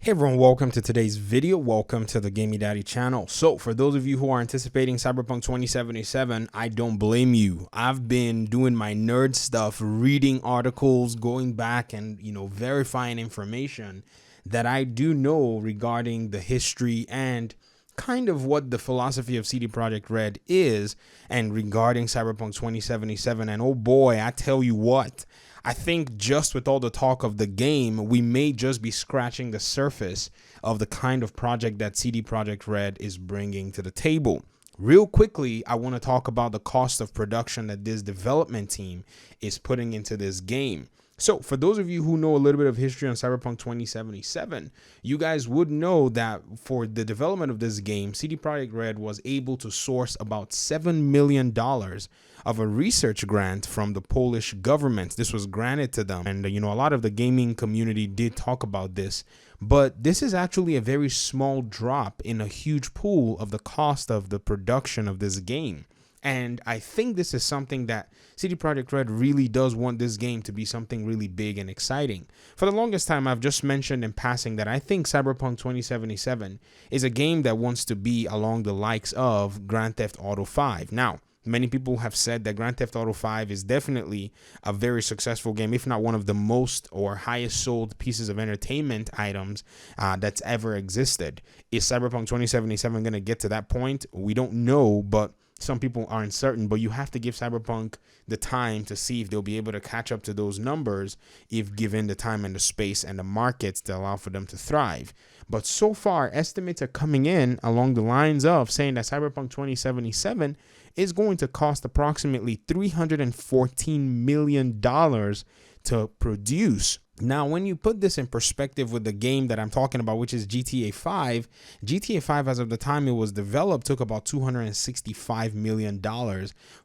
Hey everyone, welcome to today's video. Welcome to the Gaming Daddy channel. So for those of you who are anticipating Cyberpunk 2077, I don't blame you. I've been doing my nerd stuff, reading articles, going back and, verifying information that I do know regarding the history and kind of what the philosophy of CD Projekt Red is and regarding Cyberpunk 2077. And oh boy, I tell you what, I think just with all the talk of the game, we may just be scratching the surface of the kind of project that CD Projekt Red is bringing to the table. Real quickly, I want to talk about the cost of production that this development team is putting into this game. So for those of you who know a little bit of history on Cyberpunk 2077, you guys would know that for the development of this game, CD Projekt Red was able to source about $7 million of a research grant from the Polish government. This was granted to them. And, a lot of the gaming community did talk about this. But this is actually a very small drop in a huge pool of the cost of the production of this game. And I think this is something that CD Projekt Red really does want this game to be something really big and exciting. For the longest time, I've just mentioned in passing that I think Cyberpunk 2077 is a game that wants to be along the likes of Grand Theft Auto 5. Now, many people have said that Grand Theft Auto 5 is definitely a very successful game, if not one of the most or highest sold pieces of entertainment items that's ever existed. Is Cyberpunk 2077 going to get to that point? We don't know, but some people aren't certain, but you have to give Cyberpunk the time to see if they'll be able to catch up to those numbers if given the time and the space and the markets to allow for them to thrive. But so far, estimates are coming in along the lines of saying that Cyberpunk 2077 is going to cost approximately $314 million to produce. Now, when you put this in perspective with the game that I'm talking about, which is GTA 5, GTA 5 as of the time it was developed took about $265 million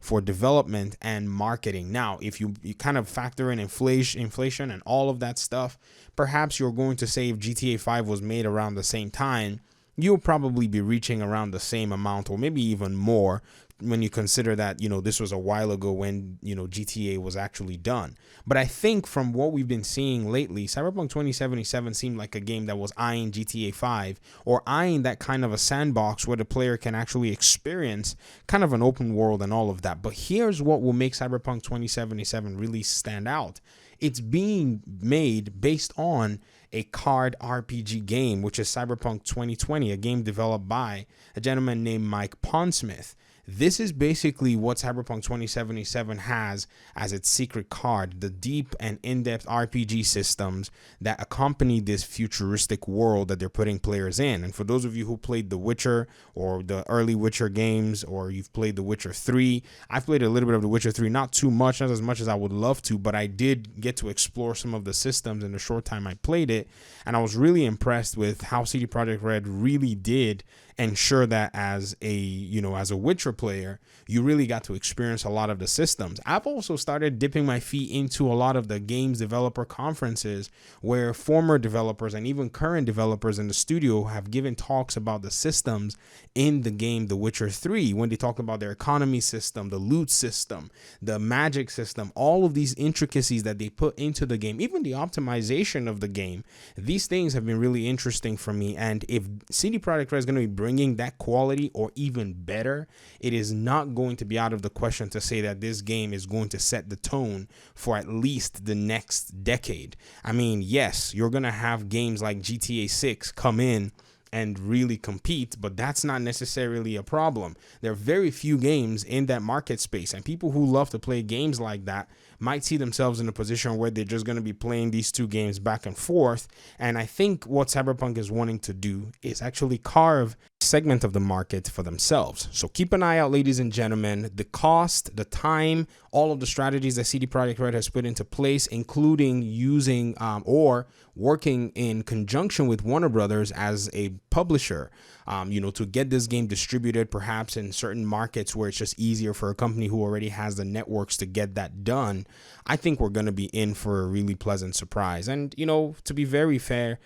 for development and marketing. Now, if you kind of factor in inflation and all of that stuff, perhaps you're going to say if GTA 5 was made around the same time, you'll probably be reaching around the same amount or maybe even more when you consider that, this was a while ago when, GTA was actually done. But I think from what we've been seeing lately, Cyberpunk 2077 seemed like a game that was eyeing GTA 5 or eyeing that kind of a sandbox where the player can actually experience kind of an open world and all of that. But here's what will make Cyberpunk 2077 really stand out. It's being made based on a card RPG game, which is Cyberpunk 2020, a game developed by a gentleman named Mike Pondsmith. This is basically what Cyberpunk 2077 has as its secret card, the deep and in-depth RPG systems that accompany this futuristic world that they're putting players in. And for those of you who played The Witcher or the early Witcher games, or you've played The Witcher 3, I've played a little bit of The Witcher 3, not too much, not as much as I would love to, but I did get to explore some of the systems in the short time I played it. And I was really impressed with how CD Projekt Red really did ensure that as a Witcher player, you really got to experience a lot of the systems. I've also started dipping my feet into a lot of the games developer conferences where former developers and even current developers in the studio have given talks about the systems in the game The Witcher 3, when they talk about their economy system, the loot system, the magic system, all of these intricacies that they put into the game, even the optimization of the game. These things have been really interesting for me, and if CD Projekt Red is going to be bringing that quality or even better, it is not going to be out of the question to say that this game is going to set the tone for at least the next decade. I mean, yes, you're going to have games like GTA 6 come in and really compete, but that's not necessarily a problem. There are very few games in that market space, and people who love to play games like that might see themselves in a position where they're just going to be playing these two games back and forth. And I think what Cyberpunk is wanting to do is actually carve a segment of the market for themselves. So keep an eye out, ladies and gentlemen. The cost, the time, all of the strategies that CD Projekt Red has put into place, including using or working in conjunction with Warner Brothers as a publisher, to get this game distributed perhaps in certain markets where it's just easier for a company who already has the networks to get that done. I think we're going to be in for a really pleasant surprise. And, to be very fair,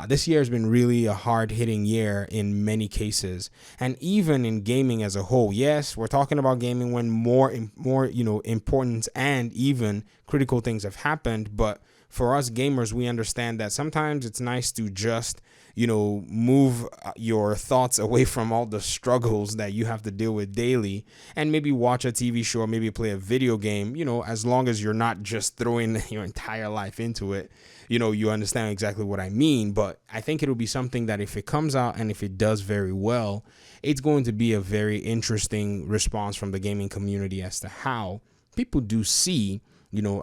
this year has been really a hard-hitting year in many cases, and even in gaming as a whole. Yes, we're talking about gaming when more important and even critical things have happened, but for us gamers, we understand that sometimes it's nice to just, move your thoughts away from all the struggles that you have to deal with daily, and maybe watch a TV show, or maybe play a video game, as long as you're not just throwing your entire life into it. You understand exactly what I mean. But I think it'll be something that if it comes out and if it does very well, it's going to be a very interesting response from the gaming community as to how people do see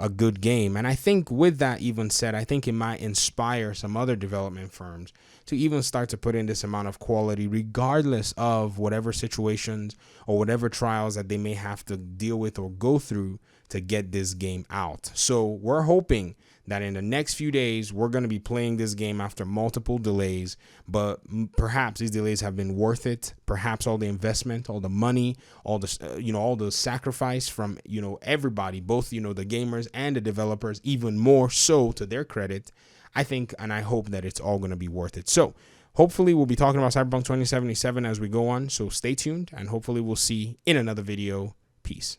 a good game. And I think with that even said, I think it might inspire some other development firms to even start to put in this amount of quality, regardless of whatever situations or whatever trials that they may have to deal with or go through to get this game out. So we're hoping that in the next few days, we're going to be playing this game after multiple delays, but perhaps these delays have been worth it. Perhaps all the investment, all the money, all the sacrifice from, everybody, both, the gamers and the developers, even more so to their credit. I think, and I hope that it's all going to be worth it. So hopefully we'll be talking about Cyberpunk 2077 as we go on. So stay tuned, and hopefully we'll see in another video. Peace.